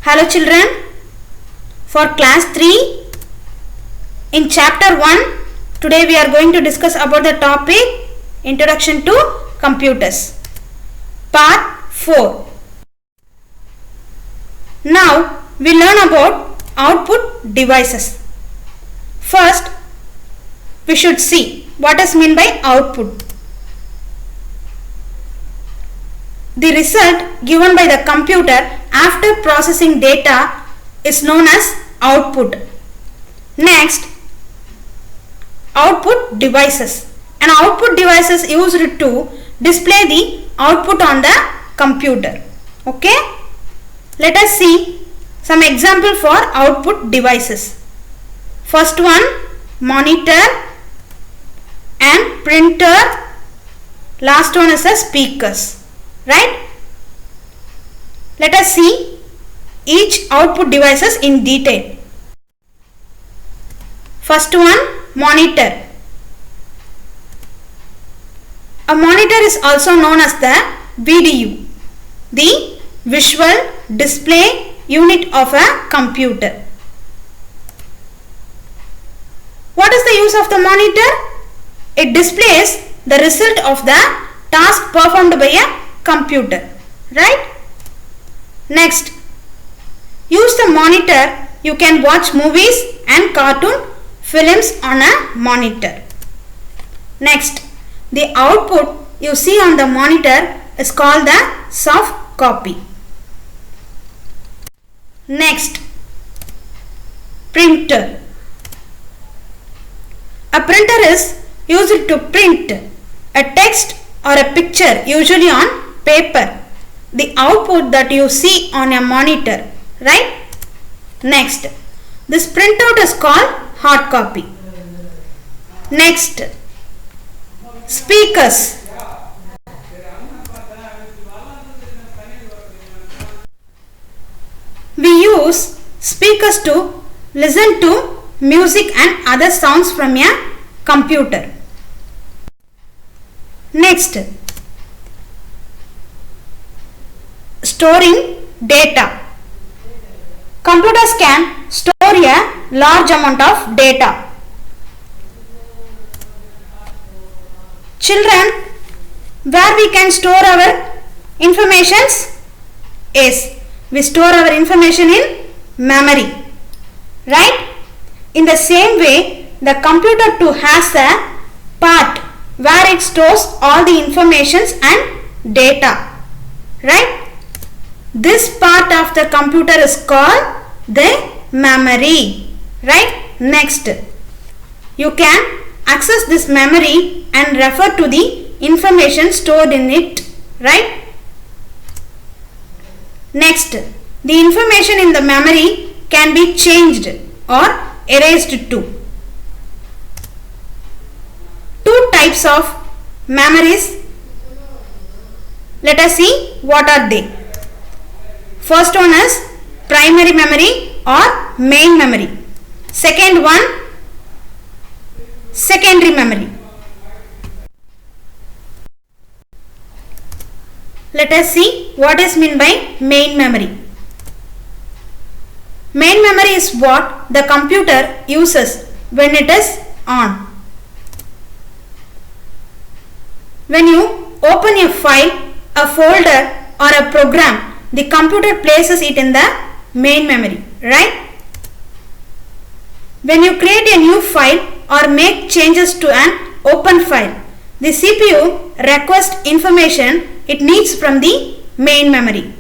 Hello children, for class 3 in chapter 1 today we are going to discuss about the topic Introduction to Computers part 4. Now we learn about output devices. First we should see what is meant by output. The result given by the computer after processing data is known as output. Next, output devices. An output device is used to display the output on the computer. Okay? Let us see some example for output devices. First one, monitor and printer. Last one is a speakers. Right? Let us see each output devices in detail. First one, monitor. A monitor is also known as the VDU, the visual display unit of a computer. What is the use of the monitor? It displays the result of the task performed by a computer, right? Next, use the monitor. You can watch movies and cartoon films on a monitor. Next, the output you see on the monitor is called the soft copy. Next, printer. A printer is used to print a text or a picture, usually on paper, the output that you see on a monitor, right? Next, this printout is called hard copy. Next, speakers. We use speakers to listen to music and other sounds from a computer. Next, storing data. Computers can store a large amount of data. Children, where we can store our informations? Yes, we store our information in memory. Right? In the same way, the computer too has a part where it stores all the informations and data. Right? This part of the computer is called the memory. Right? Next, you can access this memory and refer to the information stored in it. Right? Next, the information in the memory can be changed or erased too. Two types of memories. Let us see what are they. First one is primary memory or main memory. Second one, secondary memory. Let us see what is meant by main memory. Main memory is what the computer uses when it is on. When you open a file, a folder or a program, the computer places it in the main memory, right? When you create a new file or make changes to an open file, the CPU requests information it needs from the main memory.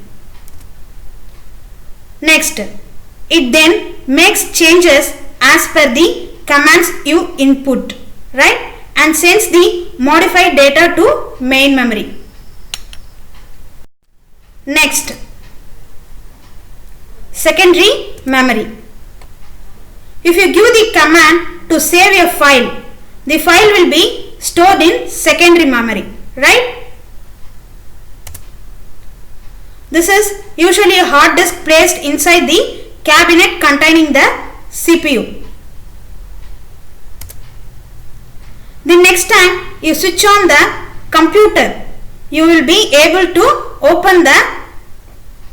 Next, it then makes changes as per the commands you input, right? And sends the modified data to main memory. Next, secondary memory. If you give the command to save a file, the file will be stored in secondary memory, right? This is usually a hard disk placed inside the cabinet containing the CPU. The next time you switch on the computer, you will be able to open the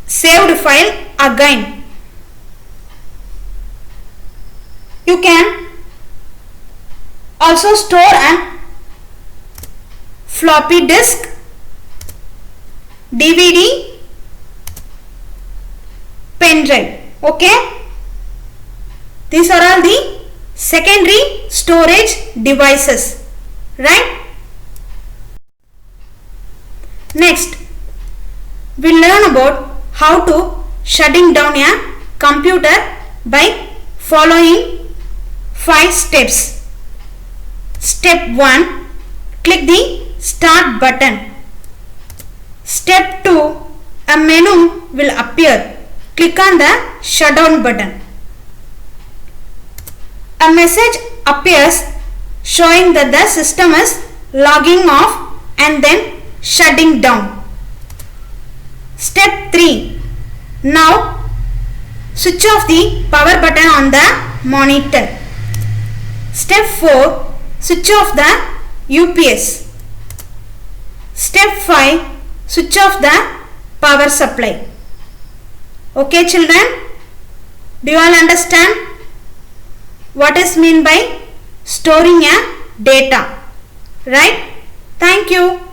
saved file again you can also store an floppy disk, DVD, pen drive. Okay, these are all the secondary storage devices, right? Next, we'll learn about how to shutting down a computer by following 5 steps. Step 1, click the start button. Step 2, a menu will appear. Click on the shutdown button. A message appears showing that the system is logging off and then shutting down. Step 3, now switch off the power button on the monitor. Step 4, switch off the UPS. Step 5, switch off the power supply. Okay children, do you all understand what is mean by storing a data, right? Thank you.